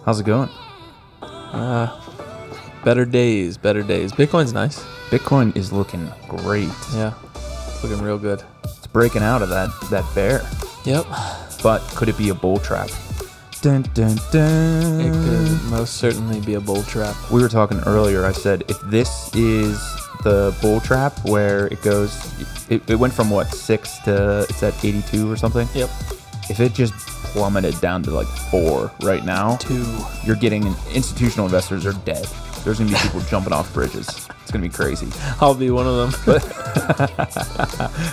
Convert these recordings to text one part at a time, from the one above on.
How's it going? Better days. Bitcoin's nice. Bitcoin is looking great. Yeah, it's looking real good. It's breaking out of that bear. Yep. But could it be a bull trap? Dun, dun, dun. It could most certainly be a bull trap. We were talking earlier. I said if this is the bull trap where it goes, it went from what, 6 to it's at 82 or something. Yep. If it just plummeted down to like 4 right now, 2, you're getting institutional investors are dead. There's gonna be people jumping off bridges. It's gonna be crazy. I'll be one of them.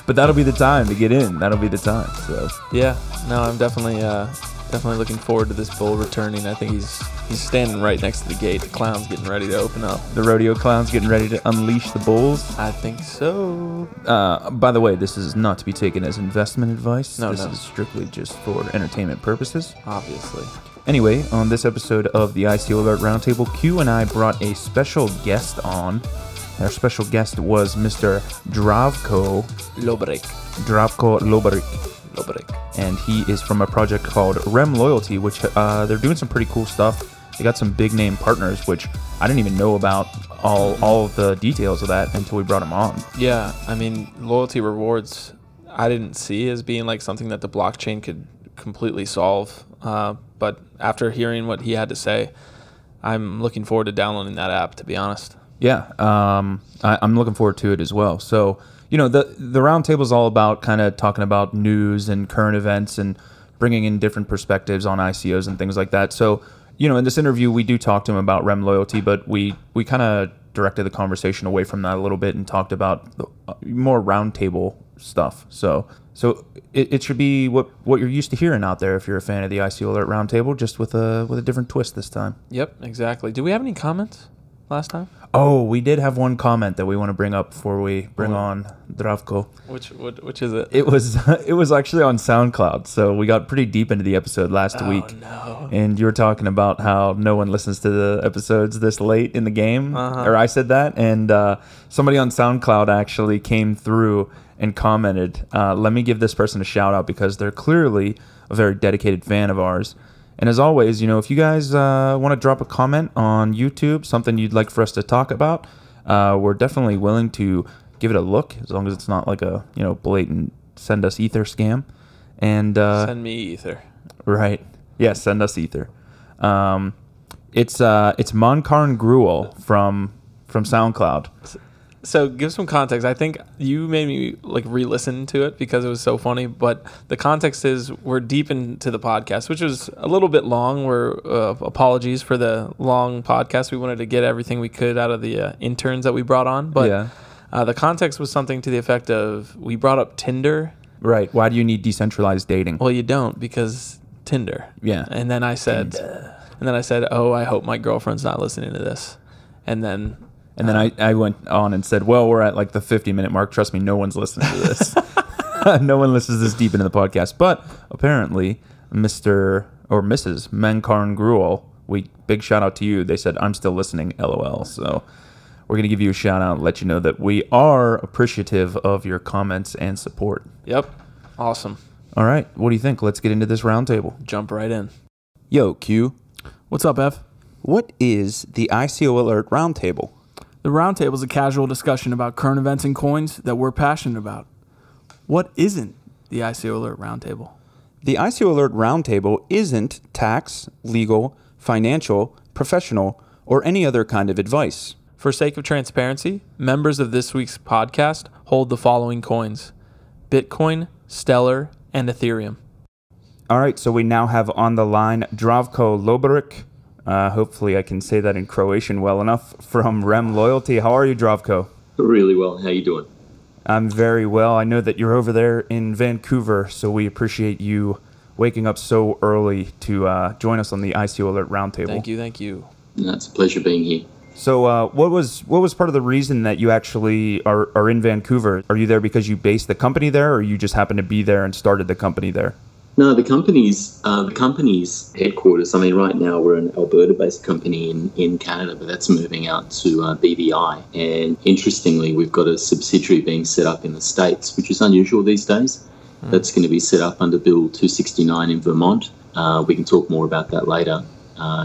But that'll be the time to get in. That'll be the time. So yeah, no, I'm definitely looking forward to this bull returning. I think he's standing right next to the gate. The clown's getting ready to open up. The rodeo clown's getting ready to unleash the bulls. I think so. By the way, this is not to be taken as investment advice. No. This is strictly just for entertainment purposes. Obviously. Anyway, on this episode of the ICO Alert Roundtable, Q and I brought a special guest on. Our special guest was Mr. Zdravko Loborec. And he is from a project called REM Loyalty, which they're doing some pretty cool stuff. They got some big name partners, which I didn't even know about all of the details of that until we brought him on. Yeah, I mean, loyalty rewards, I didn't see as being like something that the blockchain could completely solve. But after hearing what he had to say, I'm looking forward to downloading that app, to be honest. Yeah, I'm looking forward to it as well. So, the roundtable is all about kind of talking about news and current events and bringing in different perspectives on ICOs and things like that. So, in this interview, we do talk to him about REM Loyalty, but we kind of directed the conversation away from that a little bit and talked about more roundtable stuff. So it should be what you're used to hearing out there if you're a fan of the ICO Alert Roundtable, just with a different twist this time. Yep, exactly. Do we have any comments last time? Oh, we did have one comment that we want to bring up before we bring on Zdravko. Which is it? It was actually on SoundCloud, so we got pretty deep into the episode last week. No. And you were talking about how no one listens to the episodes this late in the game, or I said that, and somebody on SoundCloud actually came through and commented, let me give this person a shout out because they're clearly a very dedicated fan of ours. And as always, if you guys want to drop a comment on YouTube, something you'd like for us to talk about, we're definitely willing to give it a look, as long as it's not like a blatant send us ether scam. And send me ether. Right? Yeah, send us ether. It's Monkarn Gruel from SoundCloud. So give some context. I think you made me re-listen to it because it was so funny. But the context is we're deep into the podcast, which was a little bit long. Apologies for the long podcast. We wanted to get everything we could out of the interns that we brought on. But yeah. The context was something to the effect of we brought up Tinder. Right. Why do you need decentralized dating? Well, you don't, because Tinder. Yeah. And then I said, oh, I hope my girlfriend's not listening to this. And then I went on and said, well, we're at like the 50-minute mark. Trust me, no one's listening to this. No one listens this deep into the podcast. But apparently, Mr. or Mrs. Monkarn Gruel, big shout out to you. They said, I'm still listening, LOL. So we're going to give you a shout out and let you know that we are appreciative of your comments and support. Yep. Awesome. All right. What do you think? Let's get into this roundtable. Jump right in. Yo, Q. What's up, Ev? What is the ICO Alert Roundtable? The roundtable is a casual discussion about current events and coins that we're passionate about. What isn't the ICO Alert Roundtable? The ICO Alert Roundtable isn't tax, legal, financial, professional, or any other kind of advice. For sake of transparency, members of this week's podcast hold the following coins: Bitcoin, Stellar, and Ethereum. All right, so we now have on the line Zdravko Loborec. Hopefully I can say that in Croatian well enough, from REM Loyalty. How are you, Zdravko? Really well. How you doing? I'm very well. I know that you're over there in Vancouver, so we appreciate you waking up so early to join us on the ICO Alert Roundtable. Thank you. It's a pleasure being here. So what was part of the reason that you actually are in Vancouver? Are you there because you based the company there, or you just happened to be there and started the company there? No, the company's headquarters. I mean, right now we're an Alberta-based company in Canada, but that's moving out to BVI. And interestingly, we've got a subsidiary being set up in the States, which is unusual these days. That's going to be set up under Bill 269 in Vermont. We can talk more about that later.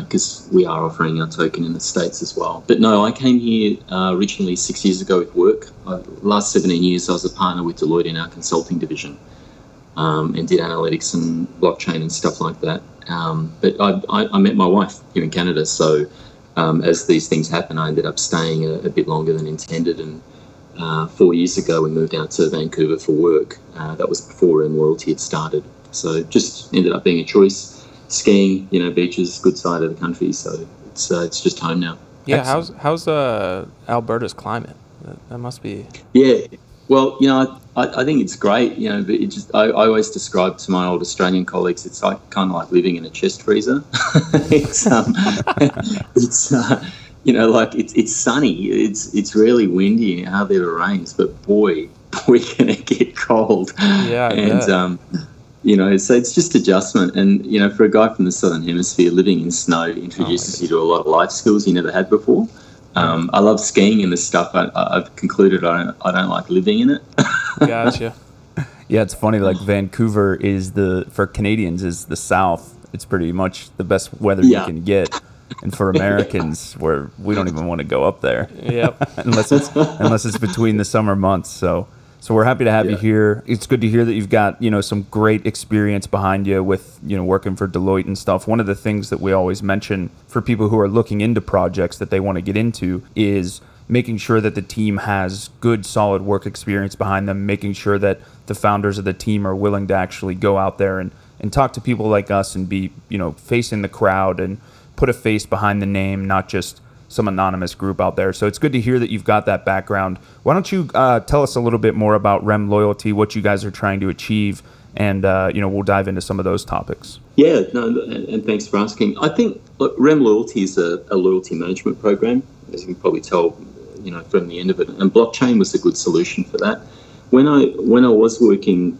because we are offering our token in the States as well. But no, I came here originally 6 years ago with work. Last 17 years, I was a partner with Deloitte in our consulting division, and did analytics and blockchain and stuff like that. But I met my wife here in Canada, so as these things happen, I ended up staying a bit longer than intended, and 4 years ago we moved out to Vancouver for work. That was before REM Loyalty had started, so just ended up being a choice. Skiing, beaches, good side of the country, so it's just home now. Yeah, excellent. How's Alberta's climate? That must be. Yeah, well, I think it's great. But it just I always describe to my old Australian colleagues, it's like kind of like living in a chest freezer. It's sunny. It's really windy and hardly ever rains, but boy, can it get cold. Yeah, and so it's just adjustment. And, for a guy from the Southern Hemisphere, living in snow introduces you to a lot of life skills you never had before. I love skiing and this stuff. I've concluded I don't like living in it. Gotcha. Yeah, it's funny. Like Vancouver for Canadians is the South. It's pretty much the best weather you can get. And for Americans, we don't even want to go up there. Yep. unless it's between the summer months. So we're happy to have you here. It's good to hear that you've got, some great experience behind you with, working for Deloitte and stuff. One of the things that we always mention for people who are looking into projects that they want to get into is making sure that the team has good, solid work experience behind them, making sure that the founders of the team are willing to actually go out there and talk to people like us and be, facing the crowd and put a face behind the name, not just some anonymous group out there. So it's good to hear that you've got that background. Why don't you tell us a little bit more about REM Loyalty, what you guys are trying to achieve, and we'll dive into some of those topics. Yeah, no, and thanks for asking. I think REM Loyalty is a loyalty management program, as you can probably tell, from the end of it. And blockchain was a good solution for that. When I was working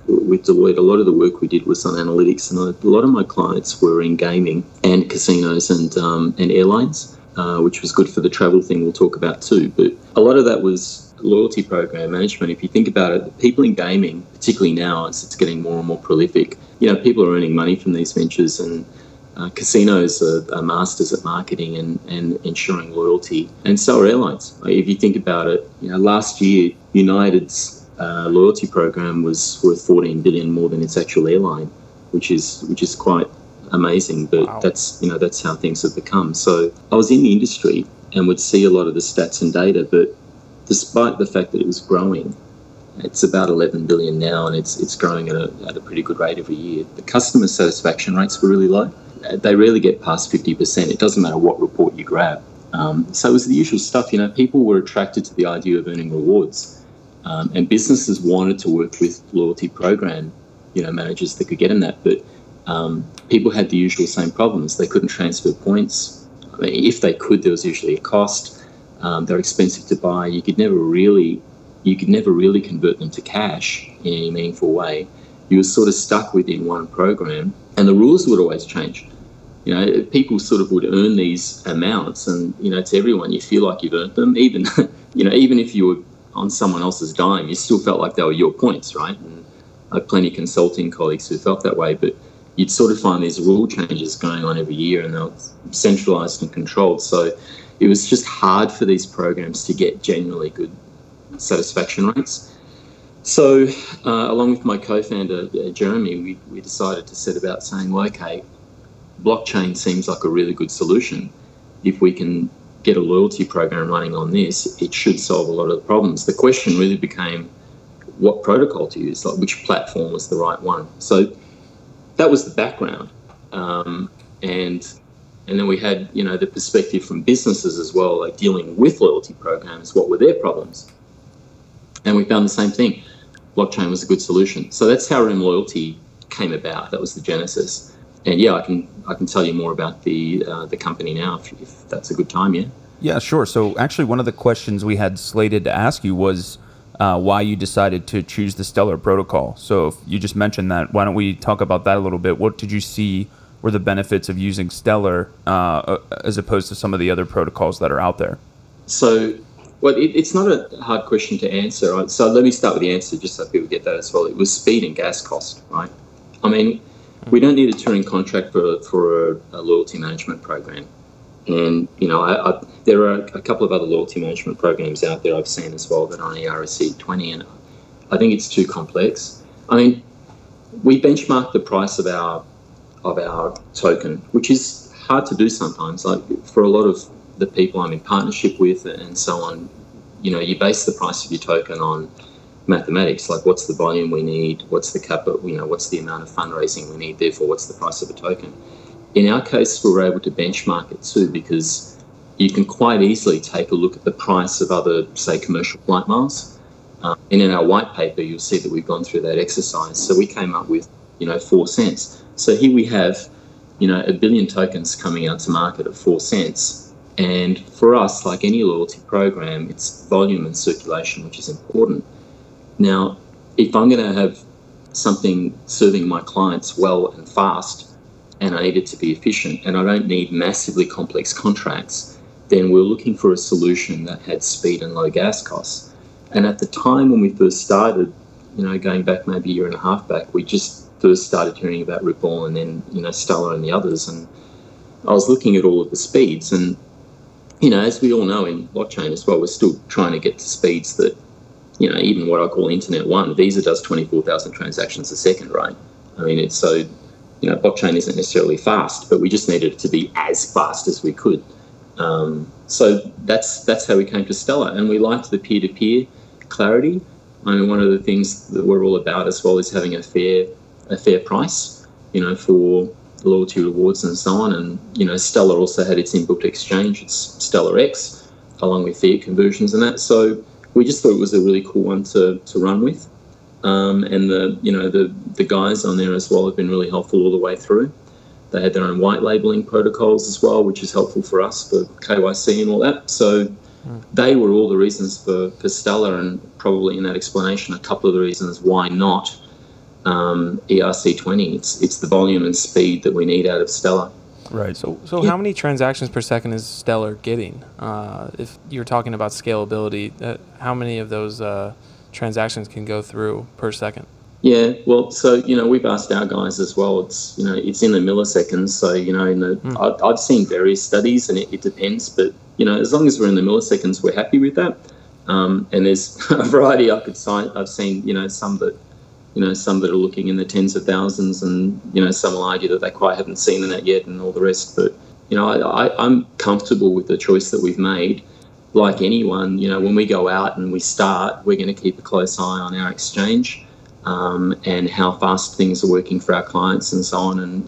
with Deloitte, a lot of the work we did was on analytics, and a lot of my clients were in gaming and casinos and airlines. Which was good for the travel thing we'll talk about too. But a lot of that was loyalty program management. If you think about it, people in gaming, particularly now as it's getting more and more prolific, people are earning money from these ventures, and casinos are masters at marketing and ensuring loyalty. And so are airlines. If you think about it, last year, United's loyalty program was worth $14 billion more than its actual airline, which is quite amazing, but wow. That's how things have become. So I was in the industry and would see a lot of the stats and data, but despite the fact that it was growing, it's about 11 billion now, and it's growing at a pretty good rate every year. The customer satisfaction rates were really low. They rarely get past 50%. It doesn't matter what report you grab. So it was the usual stuff. People were attracted to the idea of earning rewards, and businesses wanted to work with loyalty program managers that could get them that, but people had the usual same problems. They couldn't transfer points. I mean, if they could, there was usually a cost. They're expensive to buy. You could never really convert them to cash in any meaningful way. You were sort of stuck within one program, and the rules would always change. People sort of would earn these amounts, and to everyone, you feel like you've earned them. Even even if you were on someone else's dime, you still felt like they were your points, right? And I have plenty of consulting colleagues who felt that way, but you'd sort of find these rule changes going on every year, and they're centralised and controlled. So it was just hard for these programs to get genuinely good satisfaction rates. So along with my co-founder, Jeremy, we decided to set about saying, well, okay, blockchain seems like a really good solution. If we can get a loyalty program running on this, it should solve a lot of the problems. The question really became what protocol to use, like which platform was the right one. So that was the background, and then we had the perspective from businesses as well, like dealing with loyalty programs. What were their problems? And we found the same thing. Blockchain was a good solution. So that's how REM Loyalty came about. That was the genesis. And yeah, I can tell you more about the company now if that's a good time. Yeah, sure. So actually, one of the questions we had slated to ask you was why you decided to choose the Stellar protocol. So if you just mentioned that, why don't we talk about that a little bit? What did you see were the benefits of using Stellar as opposed to some of the other protocols that are out there? So, well, it's not a hard question to answer. Right? So let me start with the answer just so people get that as well. It was speed and gas cost, right? I mean, We don't need a touring contract for a loyalty management program. And, there are a couple of other loyalty management programs out there I've seen as well that are on ERC20, and I think it's too complex. I mean, we benchmark the price of our token, which is hard to do sometimes. Like for a lot of the people I'm in partnership with and so on, you base the price of your token on mathematics, like what's the volume we need, what's the capital, what's the amount of fundraising we need, therefore what's the price of a token. In our case, we were able to benchmark it too, because you can quite easily take a look at the price of other, say, commercial flight miles. And in our white paper, you'll see that we've gone through that exercise. So we came up with, 4 cents. So here we have, 1 billion tokens coming out to market at 4 cents. And for us, like any loyalty program, it's volume and circulation, which is important. Now, if I'm going to have something serving my clients well and fast, and I need it to be efficient, and I don't need massively complex contracts, then we're looking for a solution that had speed and low gas costs. And at the time when we first started, going back maybe a year and a half back, we just first started hearing about Ripple and then, Stellar and the others. And I was looking at all of the speeds. And, as we all know in blockchain as well, we're still trying to get to speeds that, even what I call Internet 1, Visa does 24,000 transactions a second, right? I mean, it's so... blockchain isn't necessarily fast, but we just needed it to be as fast as we could. So that's how we came to Stellar, and we liked the peer-to-peer clarity. I mean, one of the things that we're all about as well is having a fair price, for loyalty rewards and so on. And Stellar also had its inbuilt exchange, it's Stellar X, along with fiat conversions and that. So we just thought it was a really cool one to run with. And the guys on there as well have been really helpful all the way through. They had their own white labeling protocols as well, which is helpful for us for KYC and all that. So they were all the reasons for Stellar, and probably in that explanation, a couple of the reasons why not ERC20. It's the volume and speed that we need out of Stellar. Right. So how many transactions per second is Stellar getting? If you're talking about scalability, how many of those transactions can go through per second? Yeah, well, so we've asked our guys as well. It's it's in the milliseconds. So I've seen various studies, and it depends. But as long as we're in the milliseconds, we're happy with that. And there's a variety I could cite. I've seen some that are looking in the tens of thousands, and some will argue that they quite haven't seen that yet, and all the rest. But I'm comfortable with the choice that we've made. Like anyone, when we go out and we start, we're going to keep a close eye on our exchange and how fast things are working for our clients and so on, and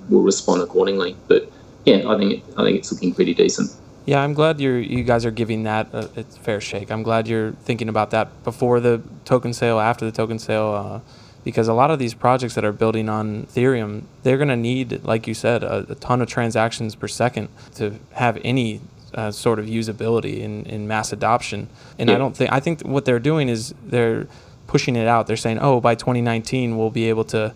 we'll respond accordingly. But yeah, I think it's looking pretty decent. Yeah, I'm glad you guys are giving that a fair shake. I'm glad you're thinking about that before the token sale, after the token sale, because a lot of these projects that are building on Ethereum, they're going to need, like you said, a ton of transactions per second to have any sort of usability in mass adoption. And yeah. I think what they're doing is they're pushing it out. They're saying, by 2019 we'll be able to,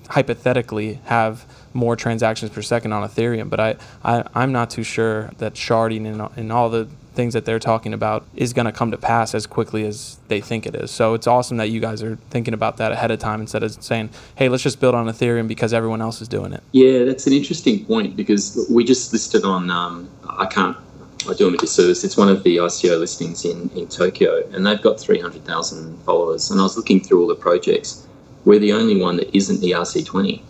hypothetically have more transactions per second on Ethereum. But I'm not too sure that sharding and all the things that they're talking about is going to come to pass as quickly as they think it is. So it's awesome that you guys are thinking about that ahead of time instead of saying, hey, let's just build on Ethereum because everyone else is doing it. Yeah, that's an interesting point, because we just listed on, I do them a disservice, it's one of the ICO listings in Tokyo, and they've got 300,000 followers. And I was looking through all the projects. We're the only one that isn't ERC20.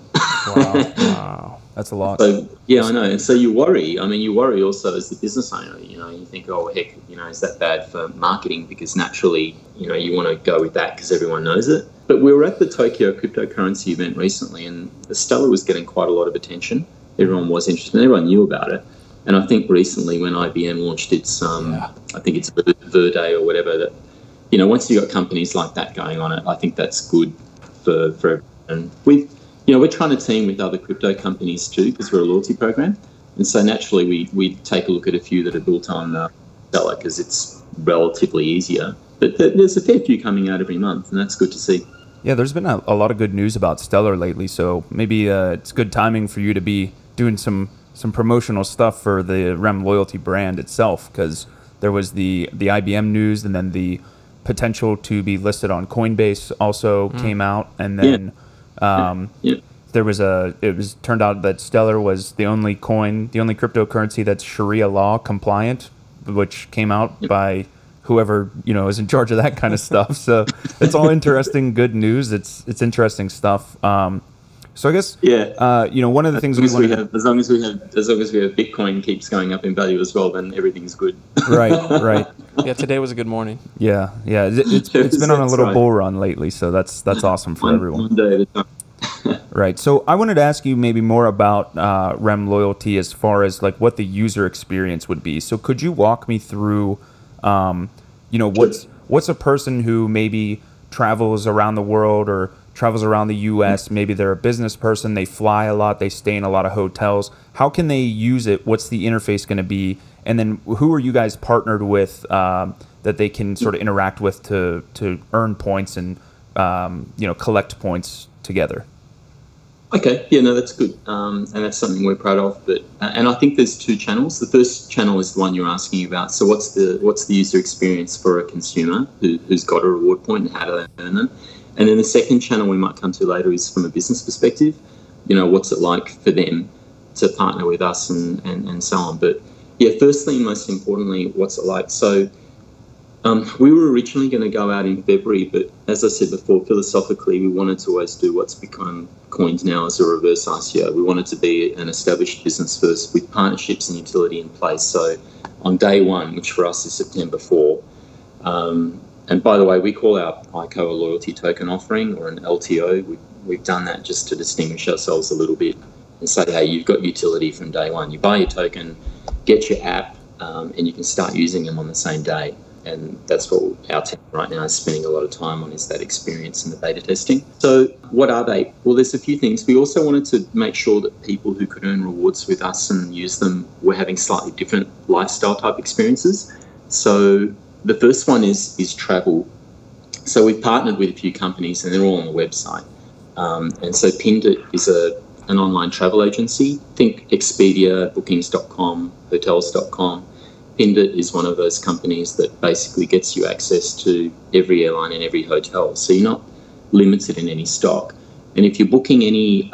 Wow. That's a lot. So, yeah, I know. And so you worry. I mean, you worry also as the business owner. You think, oh, heck, is that bad for marketing? Because naturally, you want to go with that because everyone knows it. But we were at the Tokyo cryptocurrency event recently, and the Stellar was getting quite a lot of attention. Everyone was interested, and everyone knew about it. And I think recently when IBM launched its, I think it's Verde or whatever, that, once you've got companies like that going on it, I think that's good for everyone. We're trying to team with other crypto companies too, because we're a loyalty program. And so naturally we take a look at a few that are built on Stellar because it's relatively easier. But there's a fair few coming out every month, and that's good to see. Yeah, there's been a lot of good news about Stellar lately, so maybe it's good timing for you to be doing some promotional stuff for the REM Loyalty brand itself, because there was the IBM news, and then the potential to be listed on Coinbase also came out, and then turned out that Stellar was the only cryptocurrency that's Sharia law compliant, which came out by whoever is in charge of that kind of stuff. So it's all interesting, good news. It's interesting stuff. So I guess one of the things as long as we have Bitcoin keeps going up in value as well, then everything's good. Right. Yeah, today was a good morning. Yeah. It's been on a little bull run lately, so that's awesome for everyone. One day at a time. Right. So I wanted to ask you maybe more about REM Loyalty as far as like what the user experience would be. So could you walk me through, what's a person who maybe travels around the world or travels around the U.S., maybe they're a business person, they fly a lot, they stay in a lot of hotels. How can they use it? What's the interface going to be? And then who are you guys partnered with that they can sort of interact with to earn points and collect points together? Okay, yeah, no, that's good, and that's something we're proud of. But and I think there's two channels. The first channel is the one you're asking about. So what's the user experience for a consumer who's got a reward point and how do they earn them? And then the second channel we might come to later is from a business perspective. What's it like for them to partner with us and so on. But yeah, firstly and most importantly, what's it like? So we were originally going to go out in February, but as I said before, philosophically, we wanted to always do what's become coined now as a reverse ICO. We wanted to be an established business first with partnerships and utility in place. So on day one, which for us is September 4, and by the way, we call our ICO a loyalty token offering or an LTO. We've done that just to distinguish ourselves a little bit and say, hey, you've got utility from day one. You buy your token, get your app, and you can start using them on the same day. And that's what our team right now is spending a lot of time on, is that experience and the beta testing. So what are they? Well, there's a few things. We also wanted to make sure that people who could earn rewards with us and use them were having slightly different lifestyle type experiences. So the first one is travel. So we've partnered with a few companies and they're all on the website. And so Pindit is an online travel agency. Think Expedia, Bookings.com, Hotels.com. Pindit is one of those companies that basically gets you access to every airline and every hotel. So you're not limited in any stock. And if you're booking any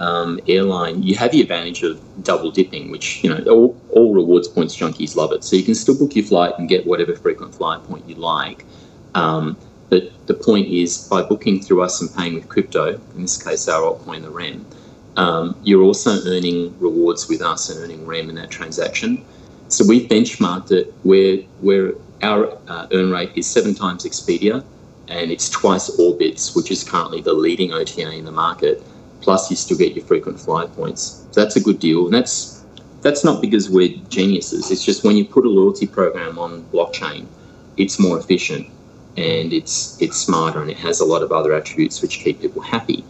airline, you have the advantage of double dipping, which, all rewards points junkies love it. So you can still book your flight and get whatever frequent flyer point you like. But the point is, by booking through us and paying with crypto, in this case our altcoin, the REM, you're also earning rewards with us and earning REM in that transaction. So we've benchmarked it where our earn rate is 7 times Expedia, and it's twice Orbitz, which is currently the leading OTA in the market, plus you still get your frequent flyer points. So that's a good deal. And that's not because we're geniuses. It's just when you put a loyalty program on blockchain, it's more efficient and it's smarter, and it has a lot of other attributes which keep people happy.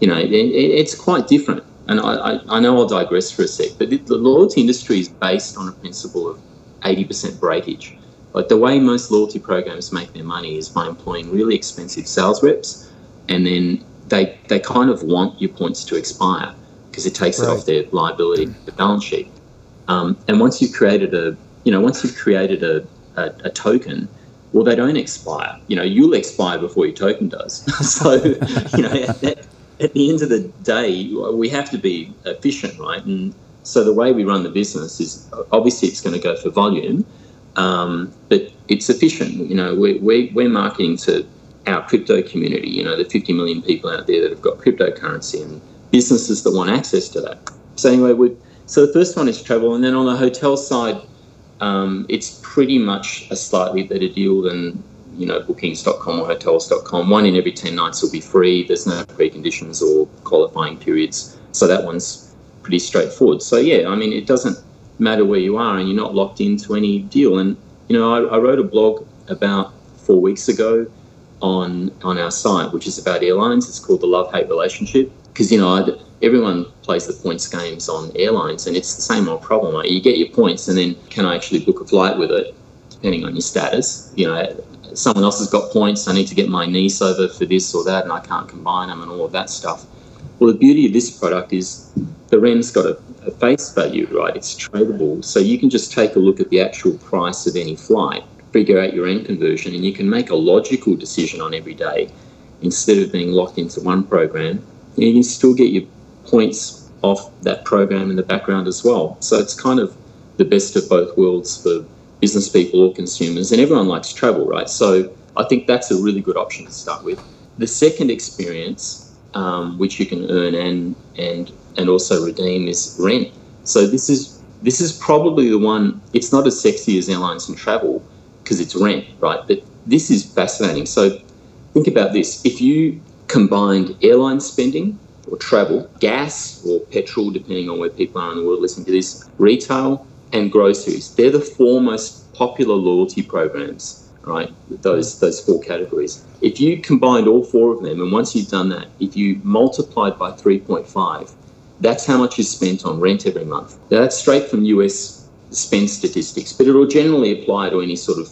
It's quite different. And I know I'll digress for a sec, but the loyalty industry is based on a principle of 80% breakage. Like the way most loyalty programs make their money is by employing really expensive sales reps, and then they kind of want your points to expire because it takes it off their liability, the balance sheet. And once you've created a token, well, they don't expire. You'll expire before your token does. So, at the end of the day, we have to be efficient, right? And so the way we run the business is obviously it's going to go for volume, but it's efficient. We're marketing to our crypto community, the 50 million people out there that have got cryptocurrency and businesses that want access to that. So anyway, so the first one is travel. And then on the hotel side, it's pretty much a slightly better deal than Bookings.com or Hotels.com. 1 in every 10 nights will be free. There's no preconditions or qualifying periods. So that one's pretty straightforward. So yeah, it doesn't matter where you are and you're not locked into any deal. And, I wrote a blog about 4 weeks ago on our site, which is about airlines. It's called The Love-Hate Relationship. Because, everyone plays the points games on airlines and it's the same old problem. Right? You get your points and then can I actually book a flight with it, depending on your status? Someone else has got points, I need to get my niece over for this or that and I can't combine them and all of that stuff. Well, the beauty of this product is the REM's got a face value, right? It's tradable. So you can just take a look at the actual price of any flight, figure out your REM conversion, and you can make a logical decision on every day instead of being locked into one program you can still get your points off that program in the background as well. So it's kind of the best of both worlds for business people or consumers, and everyone likes travel, right? So I think that's a really good option to start with. The second experience, which you can earn and also redeem, is rent. So this is probably the one. It's not as sexy as airlines and travel because it's rent, right? But this is fascinating. So think about this: if you combined airline spending or travel, gas or petrol, depending on where people are in the world listening to this, retail and groceries, they're the four most popular loyalty programs, right? Those four categories. If you combined all four of them, and once you've done that, if you multiplied by 3.5, that's how much is spent on rent every month. Now, that's straight from US spend statistics, but it will generally apply to any sort of,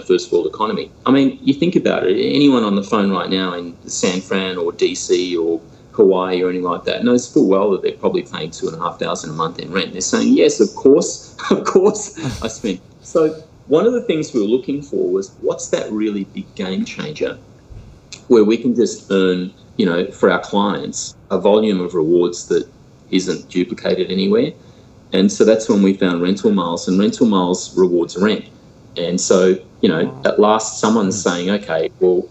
first world economy. I mean, you think about it, anyone on the phone right now in San Fran or DC or Hawaii or anything like that knows full well that they're probably paying $2,500 a month in rent. They're saying, yes, of course I spend. So one of the things we were looking for was, what's that really big game changer where we can just earn, for our clients, a volume of rewards that isn't duplicated anywhere. And so that's when we found rental miles, and rental miles rewards rent. And so, at last someone's saying, okay, well,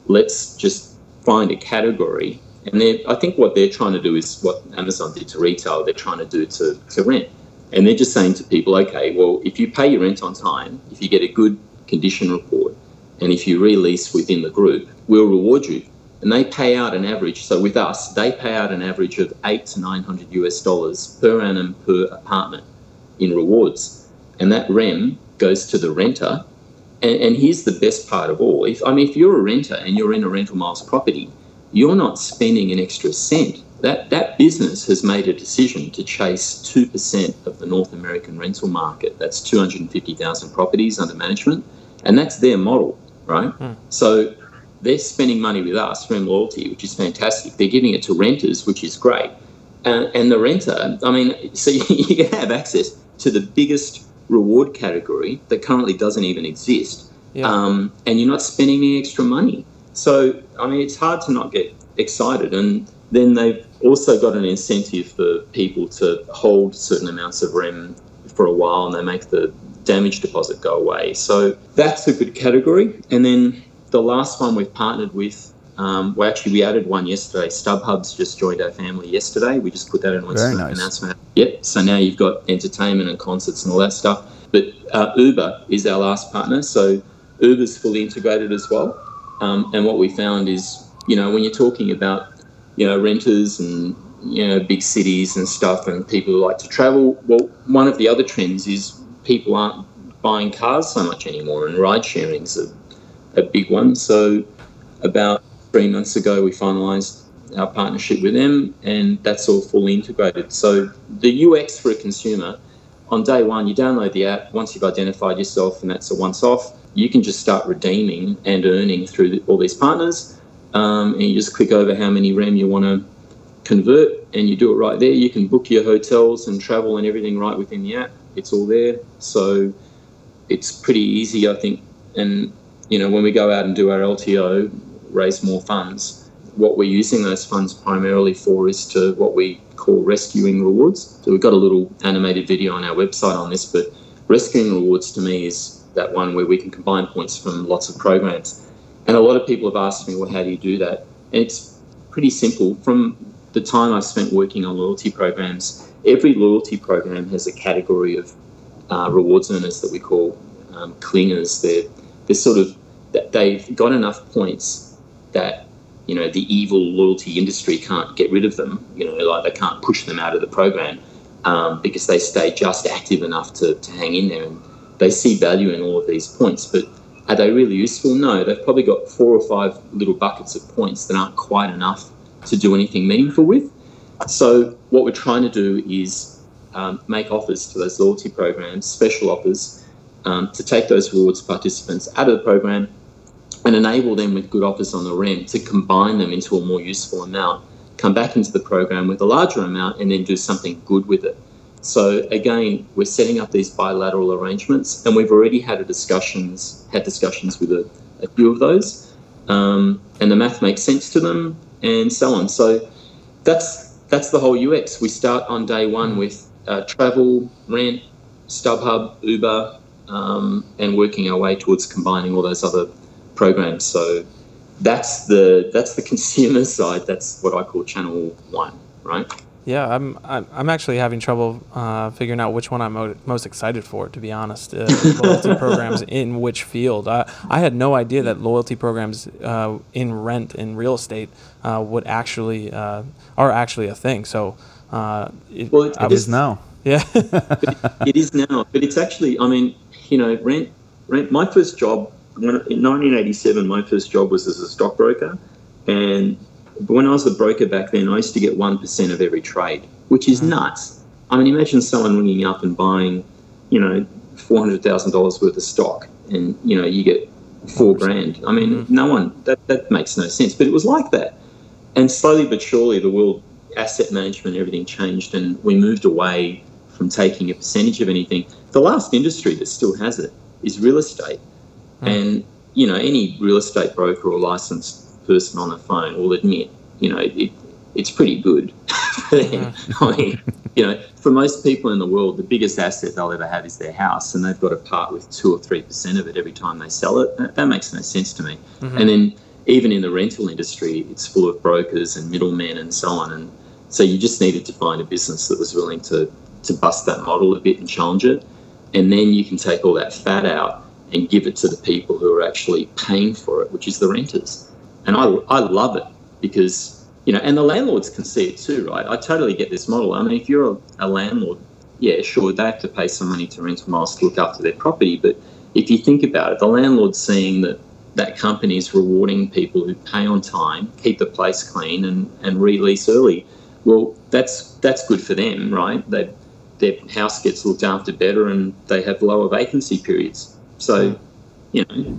let's just find a category. And I think what they're trying to do is what Amazon did to retail, they're trying to do to rent. And they're just saying to people, okay, well, if you pay your rent on time, if you get a good condition report, and if you release within the group, we'll reward you. And they pay out an average. So with us, they pay out an average of $800 to $900 per annum per apartment in rewards. And that REM goes to the renter. And here's the best part of all. If you're a renter and you're in a rental miles property, you're not spending an extra cent. That business has made a decision to chase 2% of the North American rental market. That's 250,000 properties under management. And that's their model, right? So they're spending money with us, REM Loyalty, which is fantastic. They're giving it to renters, which is great. And the renter, so you can have access to the biggest reward category that currently doesn't even exist. Yeah. And you're not spending any extra money. So, it's hard to not get excited. And then they've also got an incentive for people to hold certain amounts of REM for a while, and they make the damage deposit go away. So that's a good category. And then the last one we've partnered with, we added one yesterday. StubHub's just joined our family yesterday. We just put that in an announcement. Yep. So now you've got entertainment and concerts and all that stuff. But Uber is our last partner. So Uber's fully integrated as well. And what we found is, when you're talking about, renters and, big cities and stuff, and people who like to travel, well, one of the other trends is people aren't buying cars so much anymore, and ride sharing's a big one. So about 3 months ago, we finalised our partnership with them, and that's all fully integrated. So the UX for a consumer, on day one, you download the app. Once you've identified yourself, and that's a once-off, you can just start redeeming and earning through all these partners. And you just click over how many REM you want to convert, and you do it right there. You can book your hotels and travel and everything right within the app. It's all there. So it's pretty easy, I think. And, when we go out and do our LTO, raise more funds, what we're using those funds primarily for is to what we call rescuing rewards. So we've got a little animated video on our website on this, but rescuing rewards to me is that one where we can combine points from lots of programs. And a lot of people have asked me, well, how do you do that? And it's pretty simple. From the time I've spent working on loyalty programs, every loyalty program has a category of rewards earners that we call clingers. They're sort of, they've got enough points that, the evil loyalty industry can't get rid of them. Like they can't push them out of the program because they stay just active enough to hang in there. And they see value in all of these points. But are they really useful? No, they've probably got 4 or 5 little buckets of points that aren't quite enough to do anything meaningful with. So what we're trying to do is make offers to those loyalty programs, special offers, to take those rewards participants out of the program and enable them with good offers on the REM to combine them into a more useful amount, come back into the program with a larger amount, and then do something good with it. So again, we're setting up these bilateral arrangements, and we've already had discussions with a few of those, and the math makes sense to them, and so on. So That's the whole UX. We start on day one with travel, rent, StubHub, Uber, and working our way towards combining all those other programs. So that's the consumer side. That's what I call channel one, right? Yeah, I'm actually having trouble figuring out which one I'm most excited for, to be honest. Loyalty programs in which field? I had no idea that loyalty programs in rent in real estate would actually are actually a thing. So it is now. Yeah, it is now. But it's actually, I mean, you know, rent. My first job in 1987, my first job was as a stockbroker, and when I was a broker back then, I used to get 1% of every trade, which is nuts. I mean, imagine someone ringing up and buying, you know, $400,000 worth of stock, and you know, you get $4,000. I mean, no one that makes no sense. But it was like that, and slowly but surely, the world asset management, everything changed, and we moved away from taking a percentage of anything. The last industry that still has it is real estate, and you know, any real estate broker or licensed person on the phone will admit, you know, it's pretty good. I mean, you know, for most people in the world, the biggest asset they'll ever have is their house, and they've got to part with 2 or 3% of it every time they sell it. That makes no sense to me. And then even in the rental industry, it's full of brokers and middlemen and so on. And so you just needed to find a business that was willing to bust that model a bit and challenge it. And then you can take all that fat out and give it to the people who are actually paying for it, which is the renters. And I love it because, you know, and the landlords can see it too, right? I totally get this model. I mean, if you're a landlord, yeah, sure, they have to pay some money to rental miles to look after their property. But if you think about it, the landlord's seeing that company is rewarding people who pay on time, keep the place clean and release early. Well, that's good for them, right? Their house gets looked after better and they have lower vacancy periods. So, you know,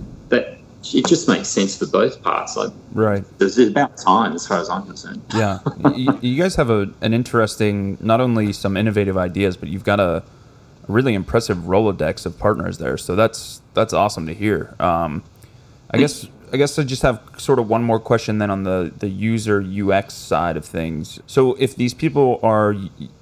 it just makes sense for both parts. Right. It's about time as far as I'm concerned. Yeah. You guys have an interesting, not only some innovative ideas, but you've got a really impressive Rolodex of partners there. So that's awesome to hear. I guess I just have sort of one more question then on the user UX side of things. So if these people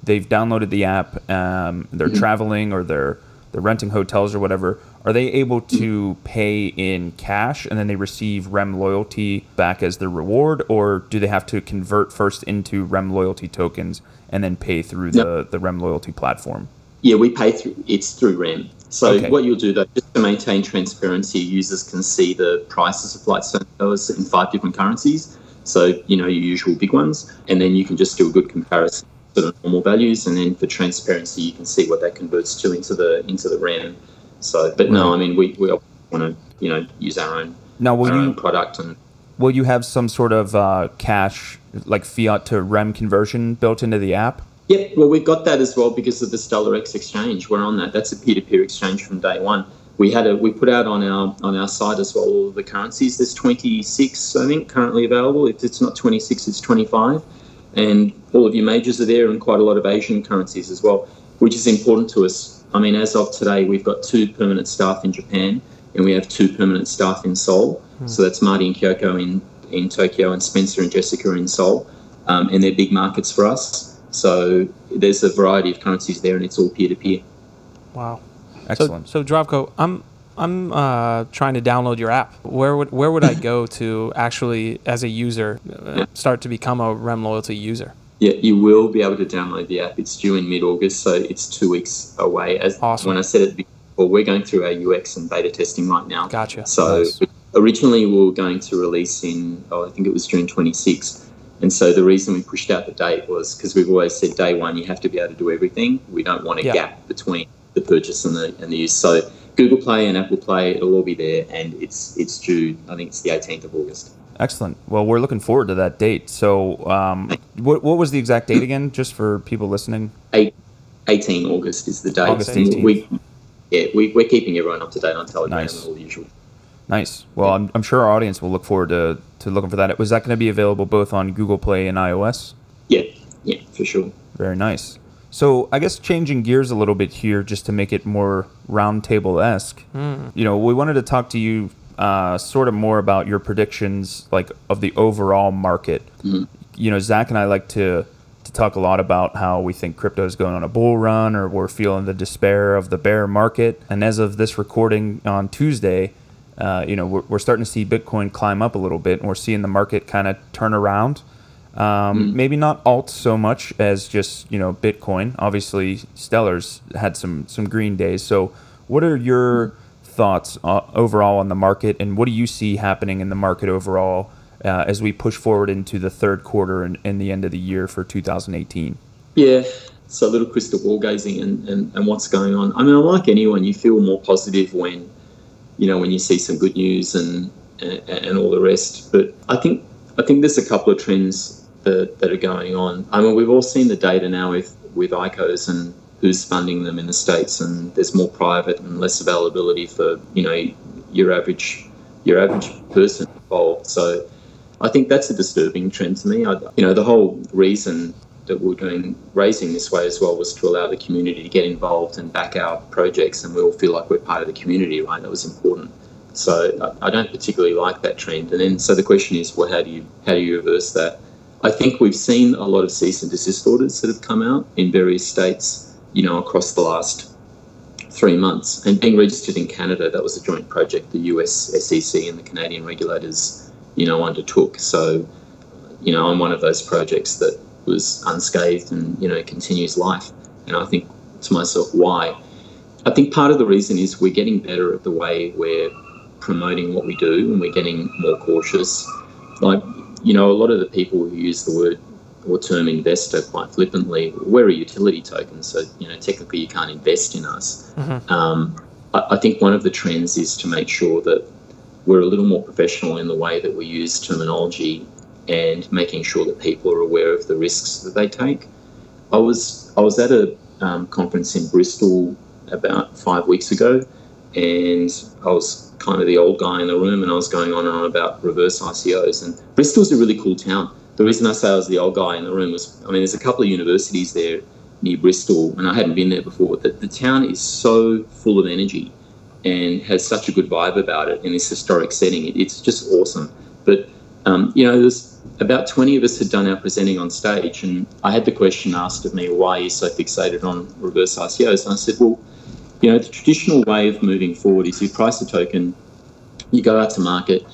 they've downloaded the app, they're traveling or they're renting hotels or whatever, are they able to pay in cash and then they receive REM Loyalty back as their reward, or do they have to convert first into REM Loyalty tokens and then pay through the REM Loyalty platform? Yeah, we pay through REM. So what you'll do, though, just to maintain transparency, users can see the prices of flight service in 5 different currencies. So, you know, your usual big ones, and then you can just do a good comparison to the normal values, and then for transparency, you can see what that converts to into the REM. So, but no, I mean, we want to, you know, use our own product. And will you have some sort of cash, like fiat to REM conversion built into the app? Yep, well, we've got that as well because of the Loborec exchange. We're on that. That's a peer-to-peer exchange from day one. We put out on our site as well all of the currencies. There's 26, I think, currently available. If it's not 26, it's 25. And all of your majors are there, and quite a lot of Asian currencies as well, which is important to us. I mean, as of today, we've got 2 permanent staff in Japan, and we have 2 permanent staff in Seoul. So that's Marty and Kyoko in Tokyo, and Spencer and Jessica in Seoul. And they're big markets for us. So there's a variety of currencies there, and it's all peer-to-peer. Wow. Excellent. So Zdravko, I'm trying to download your app. Where would I go to actually, as a user, start to become a REM Loyalty user? Yeah, you will be able to download the app. It's due in mid-August, so it's 2 weeks away. Awesome. When I said it before, we're going through our UX and beta testing right now. Gotcha. So originally we were going to release in, I think it was June 26th. And so the reason we pushed out the date was because we've always said day one, you have to be able to do everything. We don't want a gap between the purchase and the use. So Google Play and Apple Play, it'll all be there, and it's due, I think it's the 18th of August. Excellent. Well, we're looking forward to that date. So what was the exact date again, just for people listening? 18 August is the date. August 18th. We're keeping everyone up to date on Telegram Nice. and all the usual. Nice. Well, I'm sure our audience will look forward to looking for that. Was that going to be available both on Google Play and iOS? Yeah, for sure. Very nice. So I guess changing gears a little bit here, just to make it more roundtable-esque, you know, we wanted to talk to you sort of more about your predictions, like, of the overall market. Zach and I like to talk a lot about how we think crypto is going on a bull run, or we're feeling the despair of the bear market. And as of this recording on Tuesday, we're starting to see Bitcoin climb up a little bit, and we're seeing the market kind of turn around. Maybe not alt so much as just, Bitcoin. Obviously, Stellar's had some green days. So what are your thoughts overall on the market, and what do you see happening in the market overall as we push forward into the third quarter and the end of the year for 2018? Yeah, so a little crystal ball gazing and what's going on. I mean, like anyone, you feel more positive when you see some good news and all the rest. But I think there's a couple of trends that are going on. I mean, we've all seen the data now with ICOs and who's funding them in the States, and there's more private and less availability for your average person involved. So I think that's a disturbing trend to me. The whole reason that we're raising this way as well was to allow the community to get involved and back our projects, and we all feel like we're part of the community, right? That was important. So I don't particularly like that trend. And then so the question is, well, how do you reverse that? I think we've seen a lot of cease and desist orders that have come out in various states, across the last 3 months. And being registered in Canada, that was a joint project the US SEC and the Canadian regulators undertook. So, I'm one of those projects that was unscathed and, continues life. And I think to myself, why? I think part of the reason is we're getting better at the way we're promoting what we do, and we're getting more cautious. Like, a lot of the people who use the word or term investor quite flippantly, we're a utility token. So, technically you can't invest in us. Mm-hmm. I think one of the trends is to make sure that we're a little more professional in the way that we use terminology and making sure that people are aware of the risks that they take. I was at a conference in Bristol about 5 weeks ago, and I was kind of the old guy in the room, and I was going on and on about reverse ICOs. And Bristol's a really cool town. The reason I say I was the old guy in the room was, there's a couple of universities there near Bristol, and I hadn't been there before. The town is so full of energy and has such a good vibe about it in this historic setting. It's just awesome. But, there's about 20 of us had done our presenting on stage, and I had the question asked of me, why are you so fixated on reverse ICOs? And I said, well, the traditional way of moving forward is you price a token, you go out to market,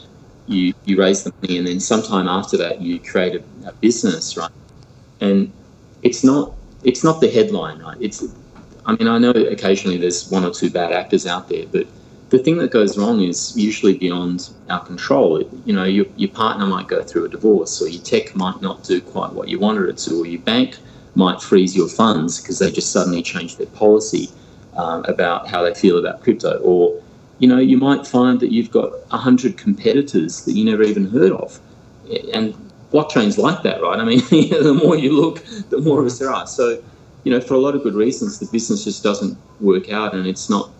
you raise the money, and then sometime after that you create a business, right? And it's not the headline, right? I know occasionally there's one or two bad actors out there, but the thing that goes wrong is usually beyond our control. Your partner might go through a divorce, or your tech might not do quite what you wanted it to, or your bank might freeze your funds because they just suddenly changed their policy about how they feel about crypto. Or, you might find that you've got 100 competitors that you never even heard of. And blockchain's like that, right? The more you look, the more of us there are. So, for a lot of good reasons, the business just doesn't work out, and it's not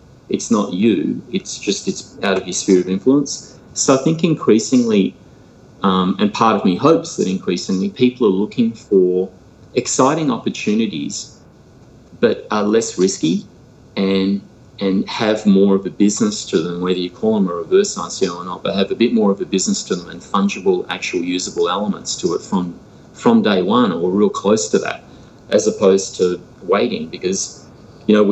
you. It's out of your sphere of influence. So I think increasingly, and part of me hopes that increasingly people are looking for exciting opportunities, but are less risky and have more of a business to them, whether you call them a reverse ICO or not, but have a bit more of a business to them and fungible, actual usable elements to it from day one, or real close to that, as opposed to waiting. Because, when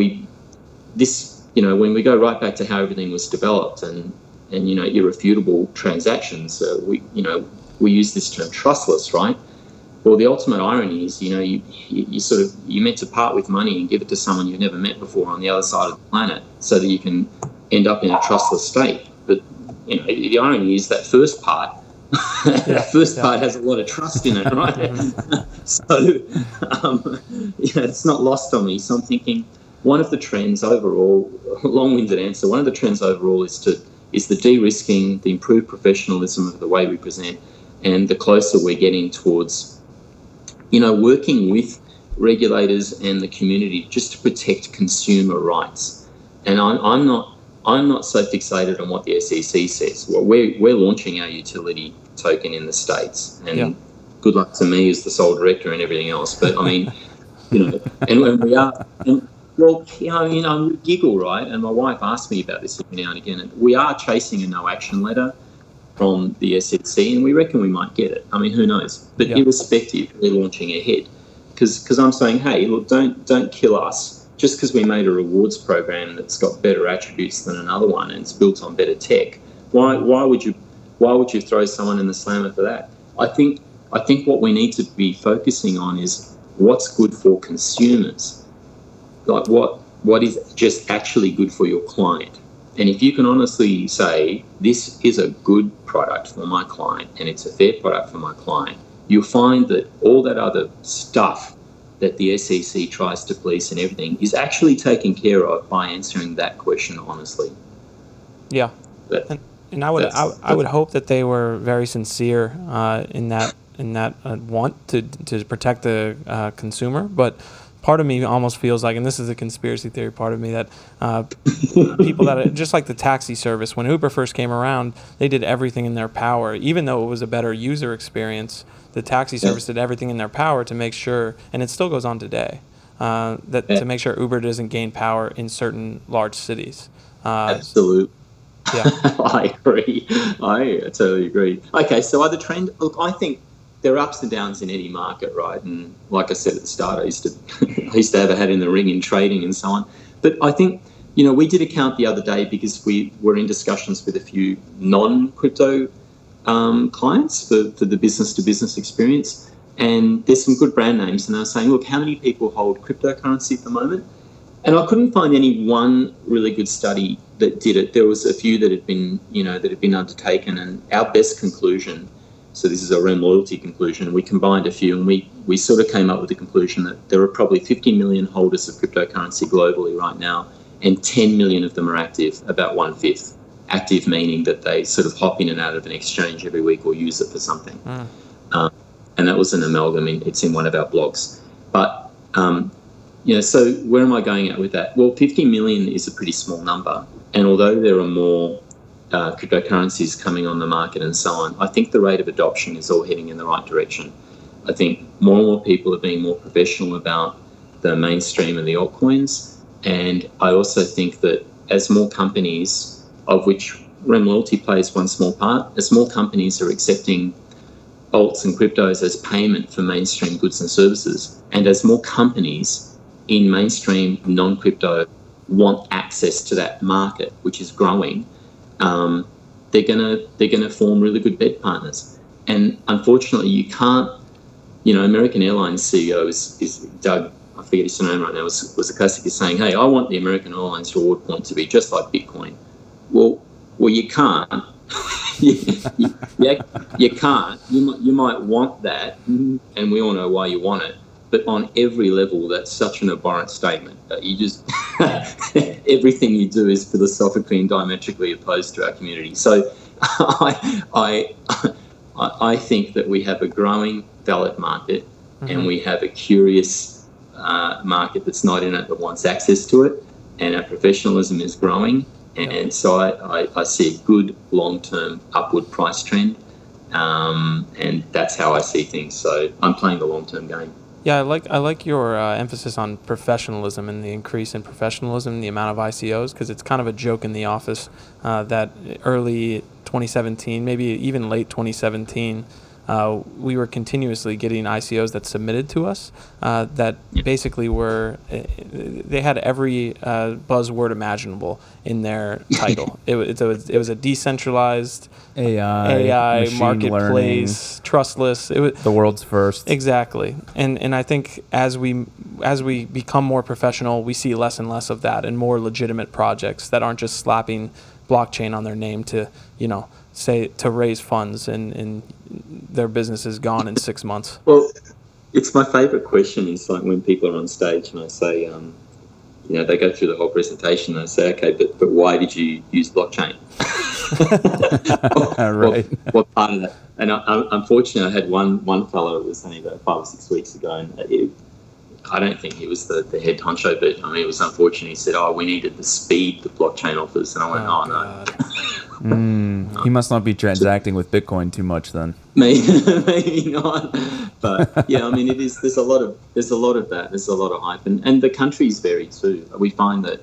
we go right back to how everything was developed and irrefutable transactions, we use this term trustless, right? Well, the ultimate irony is, you're meant to part with money and give it to someone you've never met before on the other side of the planet, so that you can end up in a trustless state. But the irony is that first part, part has a lot of trust in it, right? So, it's not lost on me. So I'm thinking, one of the trends overall, long-winded answer, one of the trends overall is the de-risking, the improved professionalism of the way we present, and the closer we're getting towards, working with regulators and the community just to protect consumer rights. And I'm not so fixated on what the SEC says. Well, we're launching our utility token in the States, and good luck to me as the sole director and everything else. But and when we are. Well, we giggle, right? And my wife asks me about this every now and again. And we are chasing a no-action letter. from the SEC, and we reckon we might get it. I mean, who knows? But irrespective, we're launching ahead because I'm saying, hey, look, don't kill us just because we made a rewards program that's got better attributes than another one and it's built on better tech. Why would you throw someone in the slammer for that? I think what we need to be focusing on is what's good for consumers, like what is just actually good for your client. And if you can honestly say, this is a good product for my client and it's a fair product for my client, you'll find that all that other stuff that the SEC tries to police and everything is actually taken care of by answering that question honestly. Yeah. And I would hope that they were very sincere in that want to protect the consumer, but part of me almost feels like, and this is a conspiracy theory part of me, that people that, just like the taxi service, when Uber first came around, they did everything in their power, even though it was a better user experience. The taxi service did everything in their power to make sure, and it still goes on today, to make sure Uber doesn't gain power in certain large cities. Absolutely. Yeah. I agree. I totally agree. Okay, so other trend, look, I think there are ups and downs in any market, right? And like I said at the start, I used to have a hat in the ring in trading and so on. But I think, we did a count the other day because we were in discussions with a few non-crypto clients for the business-to-business experience. And there's some good brand names. And they were saying, look, how many people hold cryptocurrency at the moment? And I couldn't find any one really good study that did it. There was a few that had been undertaken. And our best conclusion, so this is a REM Loyalty conclusion, we combined a few and we sort of came up with the conclusion that there are probably 50 million holders of cryptocurrency globally right now, and 10 million of them are active, about 1/5. Active meaning that they sort of hop in and out of an exchange every week or use it for something. And that was an amalgam, it's in one of our blogs. But, so where am I going at with that? Well, 50 million is a pretty small number. And although there are more cryptocurrencies coming on the market and so on, I think the rate of adoption is all heading in the right direction. I think more and more people are being more professional about the mainstream and the altcoins. And I also think that as more companies, of which REM Loyalty plays one small part, as more companies are accepting alts and cryptos as payment for mainstream goods and services, and as more companies in mainstream non-crypto want access to that market, which is growing, they're gonna form really good bed partners. And unfortunately, you can't. American Airlines CEO is Doug. I forget his name right now. Was a classic is saying, "Hey, I want the American Airlines reward point to be just like Bitcoin." Well, you can't. you can't. You might want that, and we all know why you want it. But on every level, that's such an abhorrent statement. You just everything you do is philosophically and diametrically opposed to our community. So, I think that we have a growing valid market, and we have a curious market that's not in it but wants access to it, and our professionalism is growing. And so I see a good long-term upward price trend, and that's how I see things. So I'm playing the long-term game. Yeah, I like your emphasis on professionalism and the increase in professionalism and the amount of ICOs, because it's kind of a joke in the office that early 2017, maybe even late 2017, we were continuously getting ICOs that submitted to us that basically they had every buzzword imaginable in their title. It was a decentralized AI marketplace, learning, trustless. It was the world's first. Exactly. And I think as we become more professional, we see less and less of that and more legitimate projects that aren't just slapping blockchain on their name to, say to raise funds and their business is gone in 6 months. Well, it's my favorite question is like when people are on stage and I say, they go through the whole presentation and I say, okay, but why did you use blockchain? Right. What part of that? And unfortunately, I had one fellow, it was only about 5 or 6 weeks ago, and I don't think he was the head honcho, but it was unfortunate. He said, we needed the speed the blockchain offers. And I went, no. He must not be transacting with Bitcoin too much then. Maybe not. But yeah, it is. There's a lot of that. There's a lot of hype, and the countries vary too. We find that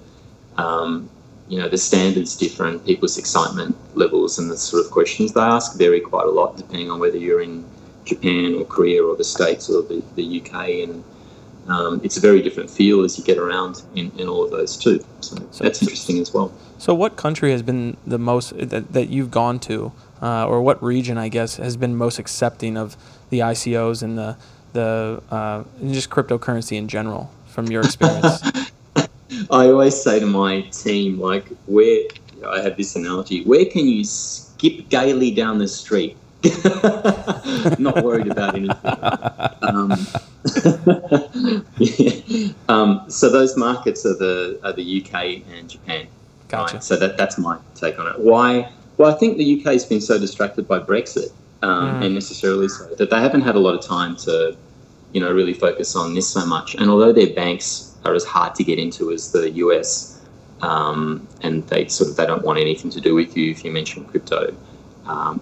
the standards different, people's excitement levels and the sort of questions they ask vary quite a lot depending on whether you're in Japan or Korea or the States or the UK, and it's a very different feel as you get around in all of those too. So that's interesting as well. So what country has been the most that you've gone to, or what region, I guess, has been most accepting of the ICOs and and just cryptocurrency in general from your experience? I always say to my team, like, I have this analogy, where can you skip gaily down the street? Not worried about anything. So those markets are the UK and Japan. Gotcha. Right? So that's my take on it. Why? Well, I think the UK has been so distracted by Brexit, and necessarily so, that they haven't had a lot of time to, really focus on this so much. And although their banks are as hard to get into as the US, and they don't want anything to do with you if you mention crypto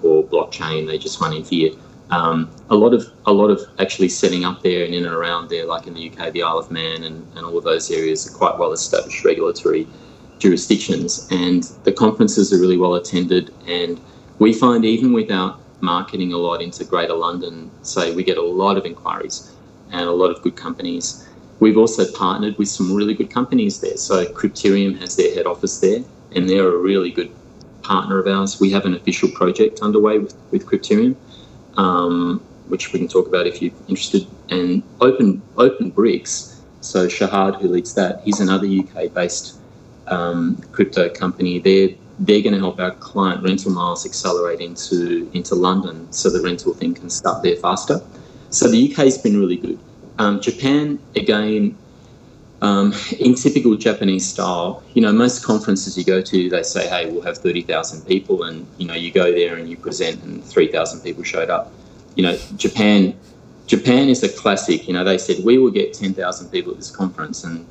or blockchain. They just want in fear. A lot of actually setting up there and in and around there, like in the UK, the Isle of Man and all of those areas are quite well established regulatory jurisdictions, and the conferences are really well attended. And we find even without marketing a lot into Greater London, we get a lot of inquiries and a lot of good companies. We've also partnered with some really good companies there. So Crypterium has their head office there, and they're a really good partner of ours. We have an official project underway with Crypterium, which we can talk about if you're interested. And Open Bricks, so Shahad, who leads that, he's another UK-based crypto company. They're going to help our client rental miles accelerate into London, so the rental thing can start there faster. So the UK's been really good. Japan, again, in typical Japanese style, most conferences you go to, they say, hey, we'll have 30,000 people, and, you go there and you present and 3,000 people showed up. Japan is a classic. They said, we will get 10,000 people at this conference, and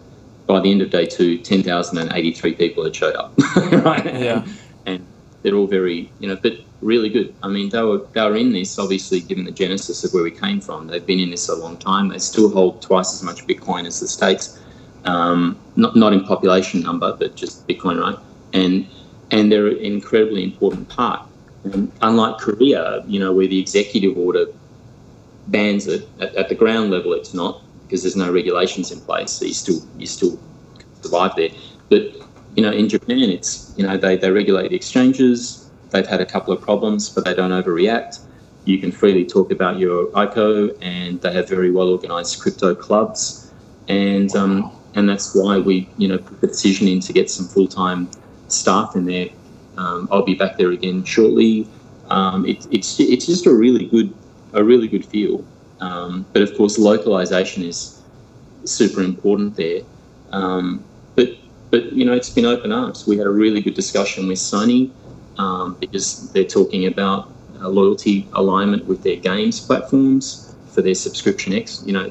by the end of day 2, 10,083 people had showed up. Right? Yeah. And they're all very, but really good. I mean, they were in this, obviously, given the genesis of where we came from. They've been in this a long time. They still hold twice as much Bitcoin as the States. Not in population number, but just Bitcoin, right? And they're an incredibly important part. And unlike Korea, where the executive order bans it, at the ground level it's not, because there's no regulations in place, so you still survive there. But in Japan, it's they regulate the exchanges. They've had a couple of problems, but they don't overreact. You can freely talk about your ICO, and they have very well organised crypto clubs, and that's why we put the decision in to get some full-time staff in there. I'll be back there again shortly. It's just a really good feel. But of course, localization is super important there. But it's been open arms. We had a really good discussion with Sony, because they're talking about loyalty alignment with their games platforms for their subscription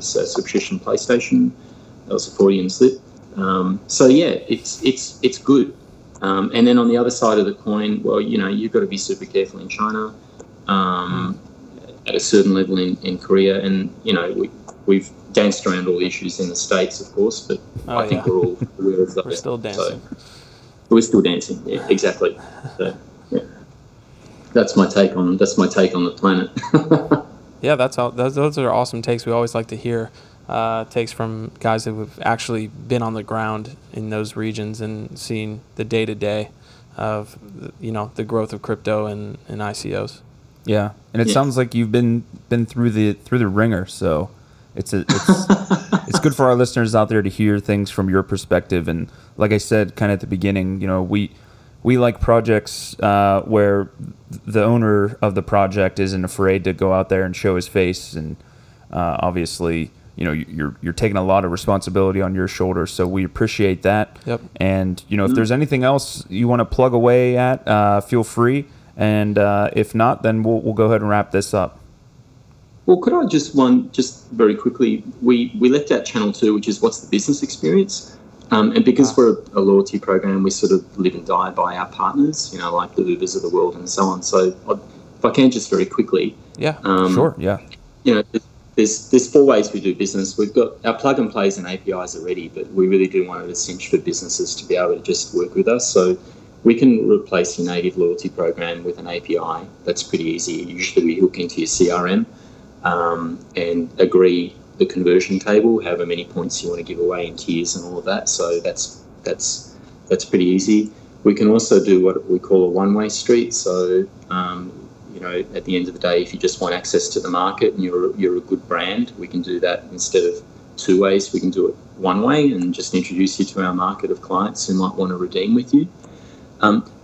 subscription PlayStation. That was a Freudian slip. So yeah, it's good. And then on the other side of the coin, well, you've got to be super careful in China, at a certain level in Korea, and we've danced around all the issues in the States, of course, but I think we're all aware of those. We're still dancing. So we're still dancing. Yeah, exactly. So yeah, that's my take on the planet. Yeah, those are awesome takes. We always like to hear takes from guys that have actually been on the ground in those regions and seen the day-to-day of the growth of crypto and ICOs. Yeah, and it sounds like you've been through the ringer, so it's good for our listeners out there to hear things from your perspective. And like I said, kind of at the beginning, we like projects where the owner of the project isn't afraid to go out there and show his face, and obviously, you're taking a lot of responsibility on your shoulders, so we appreciate that. Yep. And if there's anything else you want to plug away at, feel free. And if not, then we'll go ahead and wrap this up. Well, could I just very quickly, we left out Channel 2, which is what's the business experience? And because we're a loyalty program, we sort of live and die by our partners, like the Ubers of the world and so on. So if I can just very quickly. Yeah, sure, yeah. there's 4 ways we do business. We've got our plug and plays and APIs already, but we really do want to cinch for businesses to be able to just work with us. So we can replace your native loyalty program with an API. That's pretty easy. Usually we hook into your CRM and agree the conversion table, however many points you want to give away in tiers and all of that. So that's pretty easy. We can also do what we call a one-way street. So at the end of the day, if you just want access to the market and you're a good brand, we can do that instead of 2 ways. We can do it one way and just introduce you to our market of clients who might want to redeem with you.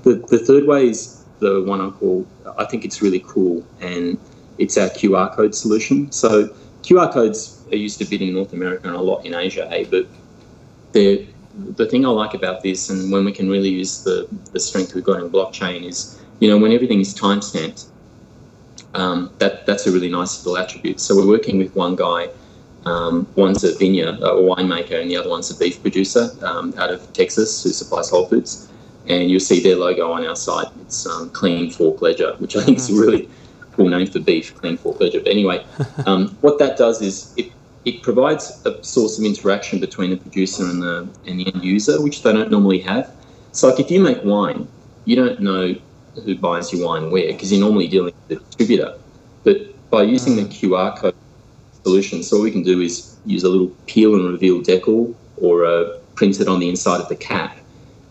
The third way is the one I think it's really cool, and it's our QR code solution. So QR codes are used a bit in North America and a lot in Asia, but the thing I like about this, and when we can really use the strength we've got in blockchain, is when everything is timestamped. That's a really nice little attribute. So we're working with one guy, one's a vineyard, a winemaker, and the other one's a beef producer out of Texas who supplies Whole Foods. And you'll see their logo on our site. It's Clean Fork Ledger, which I think is a really cool name for beef, Clean Fork Ledger. But anyway, what that does is it provides a source of interaction between the producer and the end user, which they don't normally have. So like if you make wine, you don't know who buys your wine where, because you're normally dealing with the distributor. But by using the QR code solution, so what we can do is use a little peel and reveal decal or print it on the inside of the cap.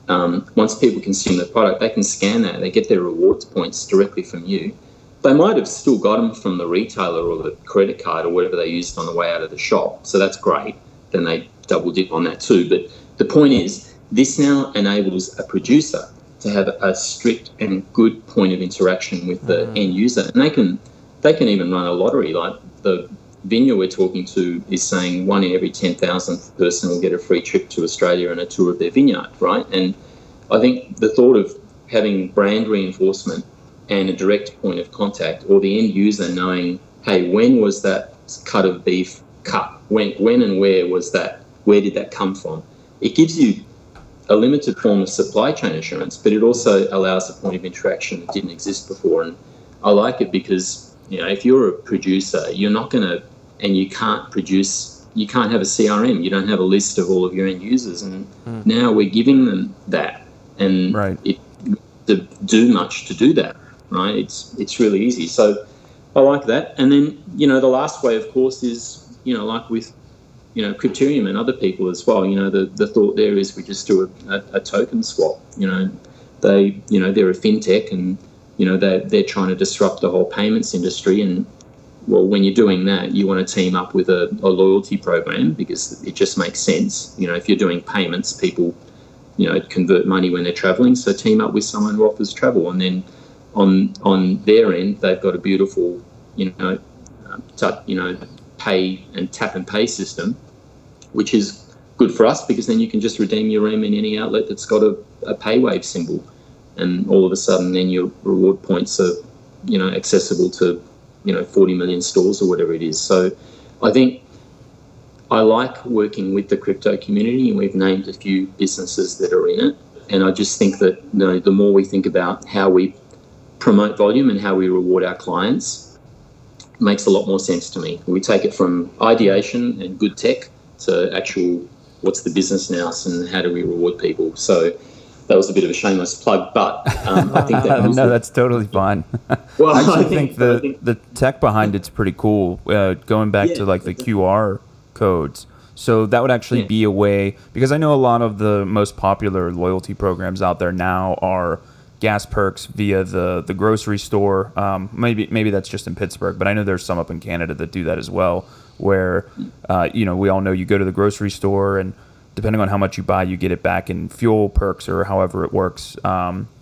Once people consume the product, they can scan that. They get their rewards points directly from you. They might have still got them from the retailer or the credit card or whatever they used on the way out of the shop. So that's great. Then they double dip on that too. But the point is, this now enables a producer to have a strict and good point of interaction with the end user. And they can even run a lottery. Like the vineyard we're talking to is saying 1 in every 10,000th person will get a free trip to Australia and a tour of their vineyard, right? And I think the thought of having brand reinforcement and a direct point of contact, or the end user knowing, hey, when was that cut of beef cut? When and where was that? Where did that come from? It gives you a limited form of supply chain assurance, but it also allows a point of interaction that didn't exist before. And I like it because, if you're a producer, you're not going to, and you can't have a CRM. You don't have a list of all of your end users. And now we're giving them that. And it to do much to do that, right? It's really easy. So I like that. And then, the last way, of course, is, like with, Crypterium and other people as well. The thought there is we just do a token swap. They're a fintech and, they're trying to disrupt the whole payments industry. And, well, when you're doing that, you want to team up with a loyalty program because it just makes sense. If you're doing payments, people, convert money when they're traveling. So team up with someone who offers travel. And then on their end, they've got a beautiful, pay and tap and pay system, which is good for us because then you can just redeem your REM in any outlet that's got a pay wave symbol. And all of a sudden then your reward points are, accessible to, 40 million stores or whatever it is. So I think I like working with the crypto community, and we've named a few businesses that are in it. And I just think that the more we think about how we promote volume and how we reward our clients, it makes a lot more sense to me. We take it from ideation and good tech to actual what's the business now and how do we reward people. So that was a bit of a shameless plug, but I think that no, that's totally fine. Well, I actually think the tech behind it's pretty cool. Going back to like the QR codes. So that would actually be a way, because I know a lot of the most popular loyalty programs out there now are gas perks via the grocery store. Maybe that's just in Pittsburgh, but I know there's some up in Canada that do that as well, where we all know you go to the grocery store and depending on how much you buy, you get it back in fuel perks or however it works,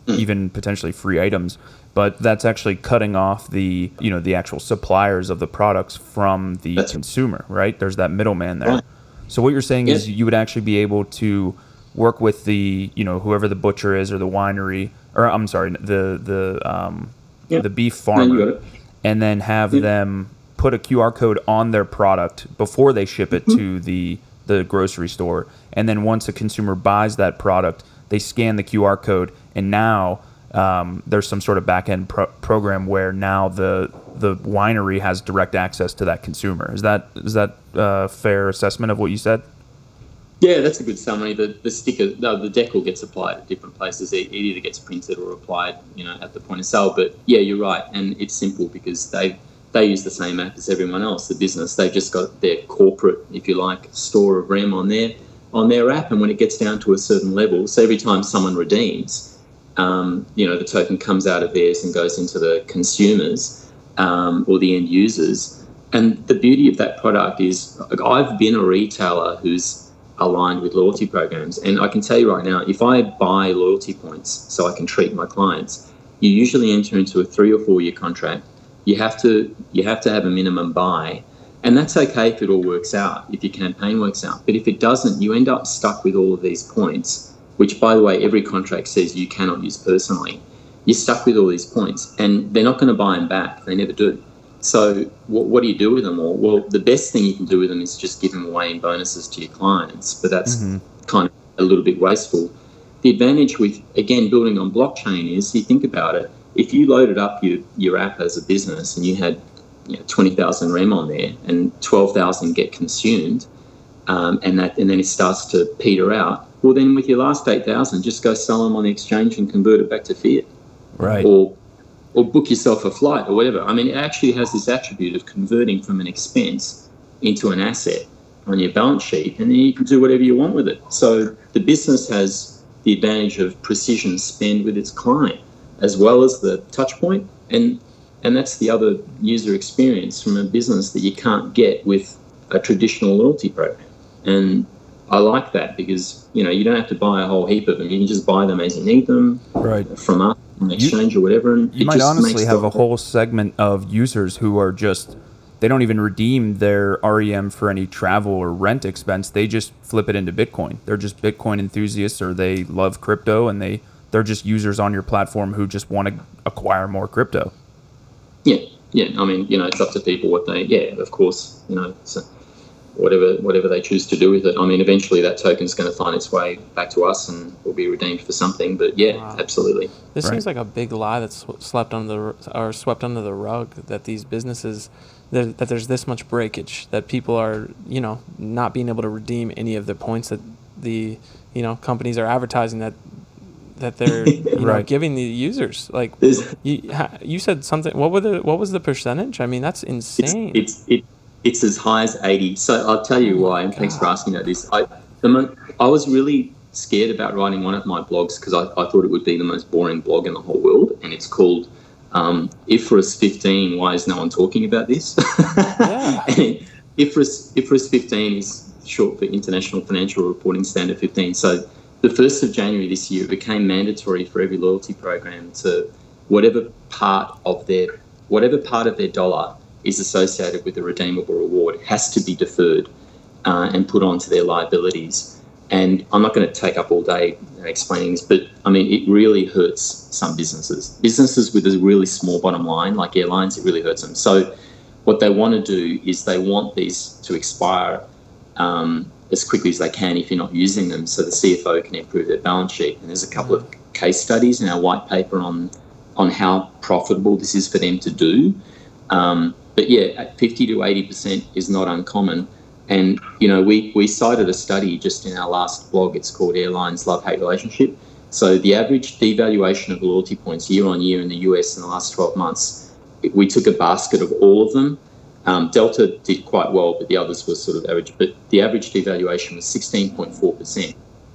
even potentially free items. But that's actually cutting off the actual suppliers of the products from the consumer, right? There's that middleman there. Right. So what you're saying is you would actually be able to work with the, whoever the butcher is or the winery, or I'm sorry, the beef farmer, and then have them put a QR code on their product before they ship it to the grocery store. And then once a consumer buys that product, they scan the QR code, and now there's some sort of back-end program where now the the winery has direct access to that consumer. Is that a fair assessment of what you said? Yeah, that's a good summary. The sticker, the decal gets applied at different places. It either gets printed or applied, at the point of sale. But yeah, you're right, and it's simple because they use the same app as everyone else. The business, they've just got their corporate, if you like, store of REM on their app, and when it gets down to a certain level, so every time someone redeems, the token comes out of theirs and goes into the consumers or the end users. And the beauty of that product is, I've been a retailer who's aligned with loyalty programs, and I can tell you right now, if I buy loyalty points so I can treat my clients, you usually enter into a 3 or 4 year contract. You have to have a minimum buy, and that's okay if it all works out, if your campaign works out. But if it doesn't, you end up stuck with all of these points, which, by the way, every contract says you cannot use personally. You're stuck with all these points, and they're not going to buy them back. They never do. So what do you do with them all? Well, the best thing you can do with them is just give them away in bonuses to your clients, but that's kind of a little bit wasteful. The advantage with, again, building on blockchain is, you think about it, if you loaded up your app as a business and you had 20,000 REM on there and 12,000 get consumed, and then it starts to peter out, well, then with your last 8,000, just go sell them on the exchange and convert it back to fiat. Right. Or book yourself a flight or whatever. I mean, it actually has this attribute of converting from an expense into an asset on your balance sheet, and then you can do whatever you want with it. So the business has the advantage of precision spend with its client, as well as the touch point, and that's the other user experience from a business that you can't get with a traditional loyalty program. And I like that because, you don't have to buy a whole heap of them. You can just buy them as you need them from us, an exchange or whatever. And you might honestly have a whole segment of users who are just, they don't even redeem their REM for any travel or rent expense. They just flip it into Bitcoin. They're just Bitcoin enthusiasts, or they love crypto, and they're just users on your platform who just want to acquire more crypto. Yeah. I mean, it's up to people what of course, so whatever they choose to do with it. I mean, eventually that token's going to find its way back to us and will be redeemed for something. But absolutely. This seems like a big lie that's swept under the rug, that these businesses, that there's this much breakage, that people are, not being able to redeem any of the points that the, companies are advertising that they're giving the users. Like, you said something. What was the percentage? I mean, that's insane. It's as high as 80. So I'll tell you why, and thanks for asking about this. I was really scared about writing one of my blogs because I thought it would be the most boring blog in the whole world, and it's called IFRS 15, Why is no one talking about this? Yeah. And IFRS 15 is short for International Financial Reporting Standard 15. So the 1st of January this year, it became mandatory for every loyalty program to whatever part of their dollar is associated with a redeemable reward has to be deferred and put onto their liabilities. And I'm not going to take up all day explaining this, but I mean, it really hurts some businesses. Businesses with a really small bottom line, like airlines, it really hurts them. So what they want to do is they want these to expire as quickly as they can if you're not using them, so the CFO can improve their balance sheet. And there's a couple of case studies in our white paper on how profitable this is for them to do. But yeah, at 50 to 80% is not uncommon. And, we cited a study just in our last blog. It's called Airlines Love-Hate Relationship. So the average devaluation of loyalty points year on year in the US in the last 12 months, we took a basket of all of them. Delta did quite well, but the others were sort of average. But the average devaluation was 16.4%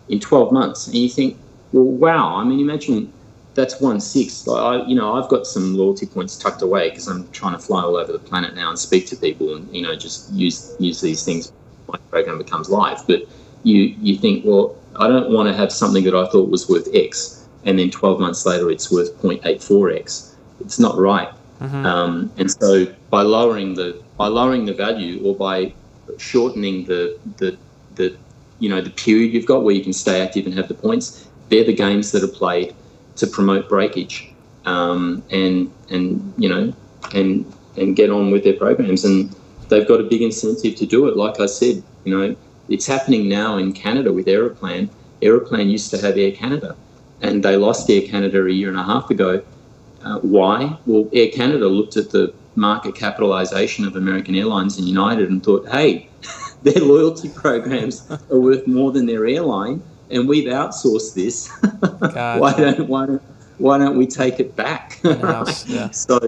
in 12 months. And you think, well, wow, I mean, imagine that's 1/6. I've got some loyalty points tucked away because I'm trying to fly all over the planet now and speak to people and, just use these things when my program becomes live. But you think, well, I don't want to have something that I thought was worth X, and then 12 months later it's worth 0.84X. It's not right. Mm-hmm. And so by lowering the value, or by shortening the period you've got where you can stay active and have the points, they're the games that are played to promote breakage, and get on with their programs. And they've got a big incentive to do it. Like I said, it's happening now in Canada with Aeroplan. Aeroplan used to have Air Canada, and they lost Air Canada a year and a half ago. Why? Well, Air Canada looked at the market capitalization of American Airlines and United and thought, hey, their loyalty programs are worth more than their airline, and we've outsourced this. Why don't we take it back? Yeah. So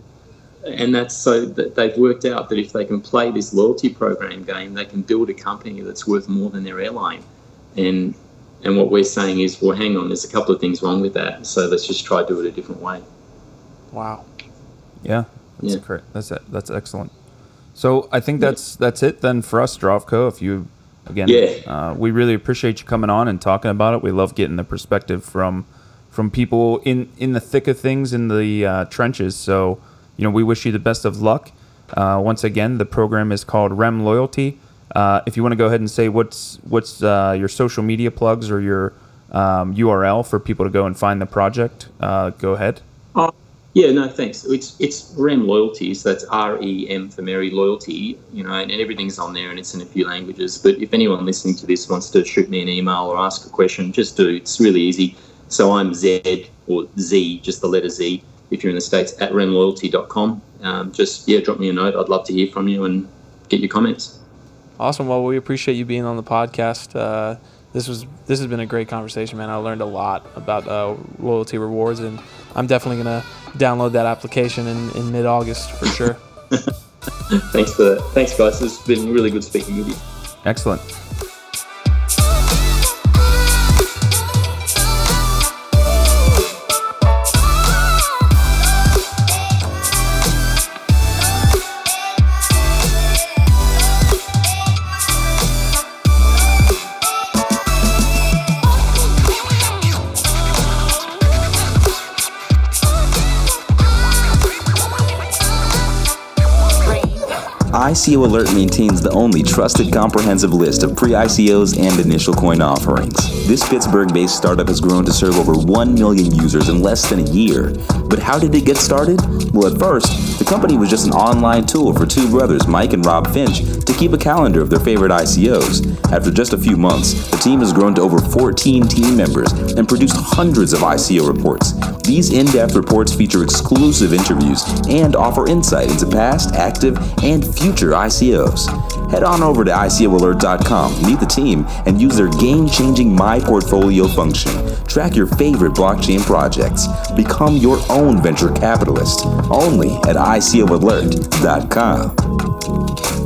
they've worked out that if they can play this loyalty program game, they can build a company that's worth more than their airline. And what we're saying is, well, hang on, there's a couple of things wrong with that, so let's just try to do it a different way. Wow. Yeah, that's great. That's excellent. So I think that's it then for us, Zdravko. If you, again, we really appreciate you coming on and talking about it. We love getting the perspective from people in the thick of things, in the trenches. So, we wish you the best of luck. Once again, the program is called REM Loyalty. If you want to go ahead and say what's your social media plugs or your URL for people to go and find the project, go ahead. Yeah, no, thanks. It's REM Loyalty, so that's REM for Mary Loyalty, and everything's on there and it's in a few languages. But if anyone listening to this wants to shoot me an email or ask a question, just do. It's really easy. So I'm Z, or Z, just the letter Z, if you're in the States, at remloyalty.com. Drop me a note. I'd love to hear from you and get your comments. Awesome. Well, we appreciate you being on the podcast. This has been a great conversation, man. I learned a lot about loyalty rewards, and I'm definitely going to download that application in mid-August for sure. Thanks for that. Thanks, guys. It's been really good speaking with you. Excellent. ICO Alert maintains the only trusted comprehensive list of pre-ICOs and initial coin offerings. This Pittsburgh-based startup has grown to serve over 1 million users in less than a year. But how did it get started? Well, at first, the company was just an online tool for two brothers, Mike and Rob Finch, to keep a calendar of their favorite ICOs. After just a few months, the team has grown to over 14 team members and produced hundreds of ICO reports. These in-depth reports feature exclusive interviews and offer insight into past, active, and future ICOs. Head on over to ICOalert.com, meet the team, and use their game-changing My Portfolio function. Track your favorite blockchain projects. Become your own venture capitalist. Only at ICOalert.com.